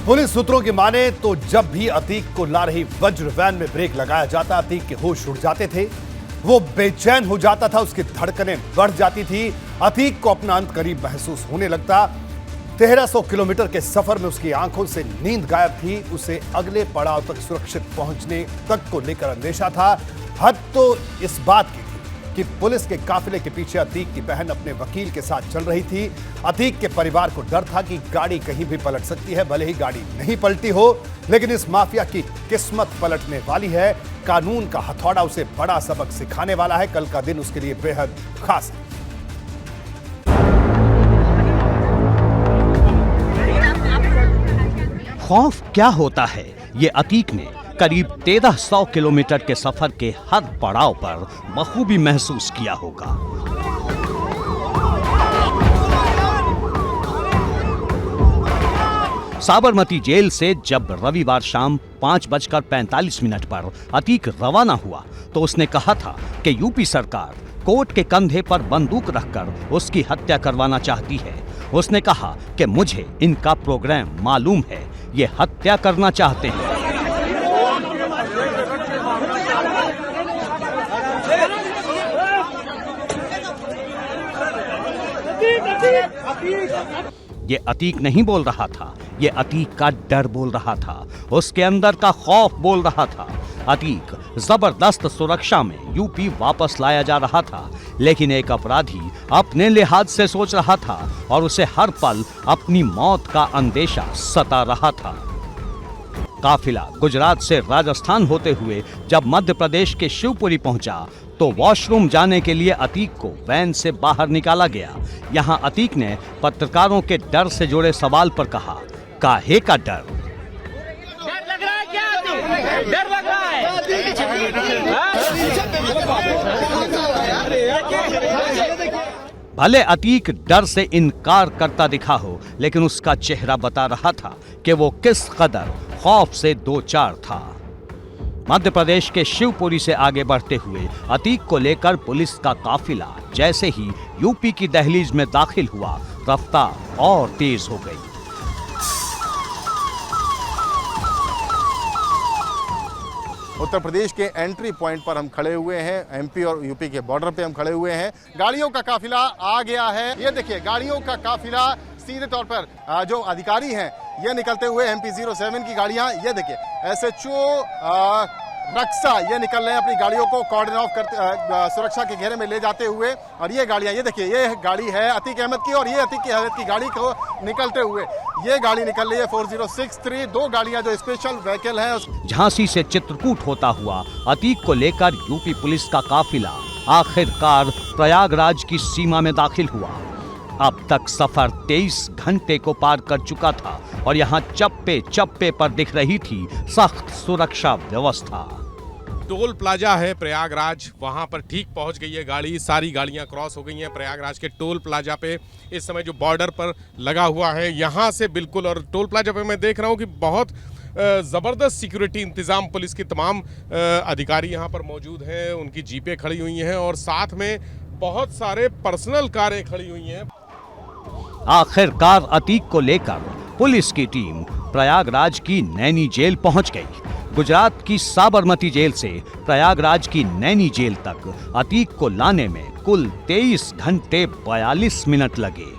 Police सूत्रों की माने तो जब भी अतीक को ला रही वज्र वैन में ब्रेक लगाया जाता, अतीक के होश उड़ जाते थे। वो बेचैन हो जाता था, उसकी धड़कनें बढ़ जाती थी। अतीक को अपना अंत करीब महसूस होने लगता। 1300 किलोमीटर के सफर में उसकी आंखों से नींद गायब थी। उसे अगले पड़ाव तक सुरक्षित पहुंचने तक को लेकर अंदेशा था। हद तो इस बात की कि पुलिस के काफिले के पीछे अतीक की बहन अपने वकील के साथ चल रही थी। अतीक के परिवार को डर था कि गाड़ी कहीं भी पलट सकती है। भले ही गाड़ी नहीं पलटी हो, लेकिन इस माफिया की किस्मत पलटने वाली है। कानून का हथौड़ा उसे बड़ा सबक सिखाने वाला है। कल का दिन उसके लिए बेहद खास है। खौफ क्या होता है, ये अतीक ने करीब 1300 किलोमीटर के सफर के हर पड़ाव पर बखूबी महसूस किया होगा। साबरमती जेल से जब रविवार शाम 5:45 पर अतीक रवाना हुआ तो उसने कहा था कि यूपी सरकार कोर्ट के कंधे पर बंदूक रखकर उसकी हत्या करवाना चाहती है। उसने कहा कि मुझे इनका प्रोग्राम मालूम है, ये हत्या करना चाहते हैं। ये अतीक नहीं बोल रहा था, ये अतीक का डर बोल रहा था, उसके अंदर का खौफ बोल रहा था। अतीक जबरदस्त सुरक्षा में यूपी वापस लाया जा रहा था, लेकिन एक अपराधी अपने लिहाज से सोच रहा था और उसे हर पल अपनी मौत का अंदेशा सता रहा था। काफिला गुजरात से राजस्थान होते हुए जब मध्य प्रदेश के शिवपुरी पहुंचा तो वॉशरूम जाने के लिए अतीक को वैन से बाहर निकाला गया। यहां अतीक ने पत्रकारों के डर से जुड़े सवाल पर कहा, काहे का डर? डर लग रहा है क्या? डर लग रहा है? भले अतीक डर से इनकार करता दिखा हो, लेकिन उसका चेहरा बता रहा था कि वो किस कदर खौफ से दो चार था। मध्य प्रदेश के शिवपुरी से आगे बढ़ते हुए अतीक को लेकर पुलिस का काफिला जैसे ही यूपी की दहलीज में दाखिल हुआ, रफ्तार और तेज हो गई। उत्तर प्रदेश के एंट्री पॉइंट पर हम खड़े हुए हैं। एमपी और यूपी के बॉर्डर पे हम खड़े हुए हैं। गाड़ियों का काफिला आ गया है। ये देखिए, गाड़ियों का काफिला सीधे तौर पर जो अधिकारी हैं ये निकलते हुए MP 07 की गाड़ियां, ये देखिए SHO रक्षा ये निकल रहे हैं अपनी गाड़ियों को कॉर्डन ऑफ करते सुरक्षा के घेरे में ले जाते हुए। और ये गाड़ियां, ये देखिए, ये गाड़ी है अतीक अहमद की और ये अतीक की अहमद की गाड़ी को निकलते हुए ये गाड़ी निकल रही है 4063। दो गाड़ियां जो स्पेशल व्हीकल है। झांसी से चित्रकूट होता हुआ अतीक को लेकर यूपी पुलिस का काफिला आखिरकार प्रयागराज की सीमा में दाखिल हुआ। अब तक सफर 23 घंटे को पार कर चुका था और यहाँ चप्पे चप्पे पर दिख रही थी सख्त सुरक्षा व्यवस्था। टोल प्लाजा है प्रयागराज, वहां पर ठीक पहुंच गई है गाड़ी। सारी गाड़ियां क्रॉस हो गई हैं प्रयागराज के टोल प्लाजा पे। इस समय जो बॉर्डर पर लगा हुआ है यहाँ से बिल्कुल, और टोल प्लाजा पे मैं देख रहा हूँ कि बहुत ज़बरदस्त सिक्योरिटी इंतज़ाम, पुलिस की तमाम अधिकारी यहाँ पर मौजूद हैं। उनकी जीपें खड़ी हुई हैं और साथ में बहुत सारे पर्सनल कारें खड़ी हुई हैं। आखिरकार अतीक को लेकर पुलिस की टीम प्रयागराज की नैनी जेल पहुंच गई। गुजरात की साबरमती जेल से प्रयागराज की नैनी जेल तक अतीक को लाने में कुल 23 घंटे 42 मिनट लगे।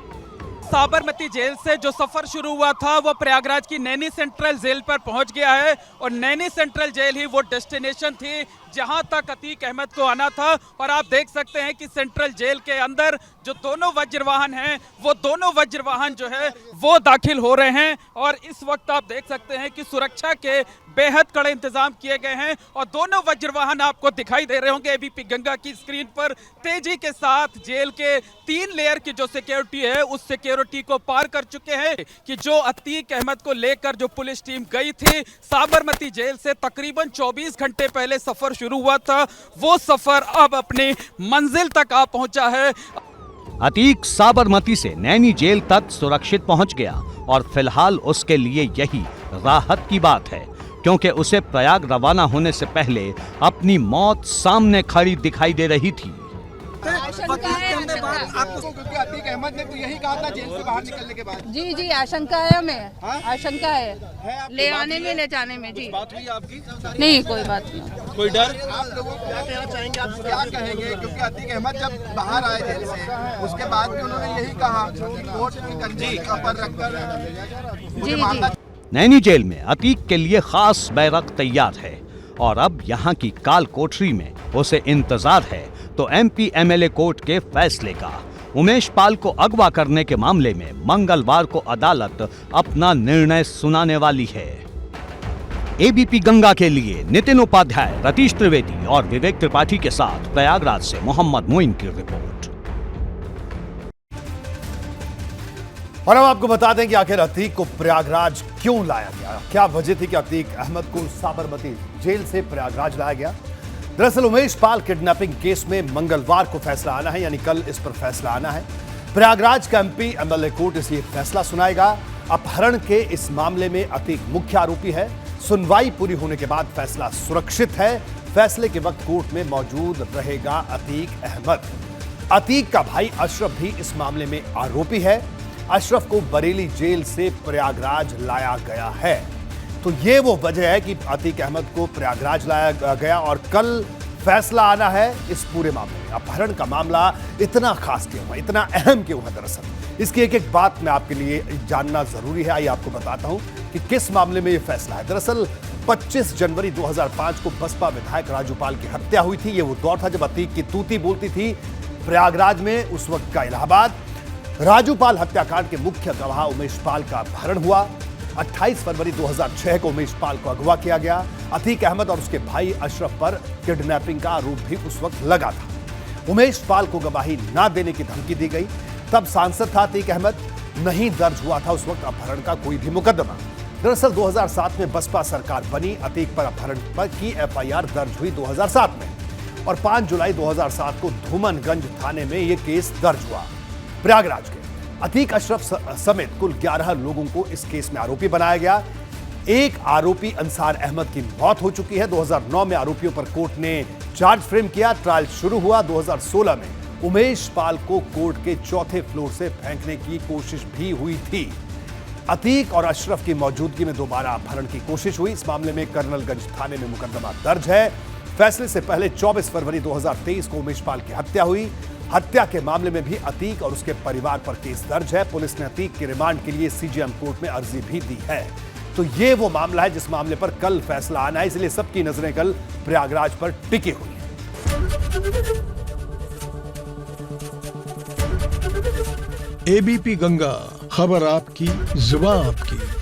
साबरमती जेल से जो सफर शुरू हुआ था वो प्रयागराज की नैनी सेंट्रल जेल पर पहुंच गया है और नैनी सेंट्रल जेल ही वो डेस्टिनेशन थी जहां तक अतीक अहमद को आना था। और आप देख सकते हैं कि सेंट्रल जेल के अंदर जो दोनों वज्रवाहन हैं, वो दोनों वज्रवाहन जो है वो दाखिल हो रहे हैं। और इस वक्त आप देख सकते हैं कि सुरक्षा के बेहद कड़े इंतजाम किए गए हैं और दोनों वज्रवाहन आपको दिखाई दे रहे होंगे एबीपी गंगा की स्क्रीन पर। तेजी के साथ जेल के 3 लेयर की जो सिक्योरिटी है उस सिक्योरिटी को पार कर चुके हैं कि जो अतीक अहमद को लेकर जो पुलिस टीम गई थी साबरमती जेल से तकरीबन 24 घंटे पहले सफर शुरू हुआ था, वो सफर अब अपनी मंजिल तक आ पहुंचा है। अतीक साबरमती से नैनी जेल तक सुरक्षित पहुंच गया और फिलहाल उसके लिए यही राहत की बात है, क्योंकि उसे प्रयाग रवाना होने से पहले अपनी मौत सामने खड़ी दिखाई दे रही थी। बाद आपको, क्योंकि अतीक अहमद ने तो यही कहा था जेल से बाहर निकलने के बाद। जी जी, आशंका है हमें, आशंका है ले आने में, ले जाने में। जी बात हुई आपकी? नहीं, कोई बात नहीं। कोई डर? आप लोगों को क्या कहना चाहेंगे, आप क्या कहेंगे? क्योंकि अतीक अहमद जब बाहर आए जेल से, उसके बाद भी उन्होंने यही कहा कि कोर्ट की कंजी पर रखकर जी जी। नैनी जेल में अतीक के लिए खास बैरक तैयार है और अब यहाँ की काल कोठरी में उसे इंतजार है तो एमपी एमएलए कोर्ट के फैसले का। उमेश पाल को अगवा करने के मामले में मंगलवार को अदालत अपना निर्णय सुनाने वाली है। एबीपी गंगा के लिए नितिन उपाध्याय, रतीश त्रिवेदी और विवेक त्रिपाठी के साथ प्रयागराज से मोहम्मद मोइन की रिपोर्ट। और हम आपको बता दें कि आखिर अतीक को प्रयागराज क्यों लाया गया, क्या वजह थी कि अतीक अहमद को साबरमती जेल से प्रयागराज लाया गया। दरअसल उमेश पाल किडनैपिंग केस में मंगलवार को फैसला आना है, यानी कल इस पर फैसला आना है। प्रयागराज का एमपी एमएलए कोर्ट इसलिए फैसला सुनाएगा। अपहरण के इस मामले में अतीक मुख्य आरोपी है। सुनवाई पूरी होने के बाद फैसला सुरक्षित है। फैसले के वक्त कोर्ट में मौजूद रहेगा अतीक अहमद। अतीक का भाई अशरफ भी इस मामले में आरोपी है। अशरफ को बरेली जेल से प्रयागराज लाया गया है। तो ये वो वजह है कि अतीक अहमद को प्रयागराज लाया गया और कल फैसला आना है इस पूरे मामले में। अपहरण का मामला इतना खास क्यों है, इतना अहम क्यों है? दरअसल इसकी एक एक बात मैं आपके लिए जानना जरूरी है। आइए आपको बताता हूं कि किस मामले में यह फैसला है। दरअसल 25 जनवरी 2005 को बसपा विधायक राजू पाल की हत्या हुई थी। ये वो दौर था जब अतीक की तूती बोलती थी प्रयागराज में। उस वक्त का इलाहाबाद। राजू पाल हत्याकांड के मुख्य गवाह उमेश पाल का अपहरण हुआ। 28 फरवरी 2006 को उमेश पाल को अगवा किया गया। अतीक अहमद और उसके भाई अशरफ पर किडनैपिंग का आरोप भी उस वक्त लगा था। उमेश पाल को गवाही ना देने की धमकी दी गई। तब सांसद था अतीक अहमद। नहीं दर्ज हुआ था उस वक्त अपहरण का कोई भी मुकदमा। दरअसल 2007 में बसपा सरकार बनी। अतीक पर अपहरण पर की एफआईआर दर्ज हुई 2007 में और 5 जुलाई 2007 को धूमनगंज थाने में यह केस दर्ज हुआ। प्रयागराज के अतीक अशरफ समेत कुल 11 लोगों को इस केस में आरोपी बनाया गया। एक आरोपी अंसार अहमद की मौत हो चुकी है। 2009 में आरोपियों पर कोर्ट ने चार्ज फ्रेम किया। ट्रायल शुरू हुआ। 2016 में उमेश पाल को कोर्ट के चौथे फ्लोर से फेंकने की कोशिश भी हुई थी। अतीक और अशरफ की मौजूदगी में दोबारा अपहरण की कोशिश हुई। इस मामले में कर्नलगंज थाने में मुकदमा दर्ज है। फैसले से पहले 24 फरवरी 2023 को उमेश पाल की हत्या हुई। हत्या के मामले में भी अतीक और उसके परिवार पर केस दर्ज है। पुलिस ने अतीक के रिमांड के लिए सीजेएम कोर्ट में अर्जी भी दी है। तो ये वो मामला है जिस मामले पर कल फैसला आना है, इसलिए सबकी नजरें कल प्रयागराज पर टिकी हुई हैं। एबीपी गंगा, खबर आपकी, जुबान आपकी।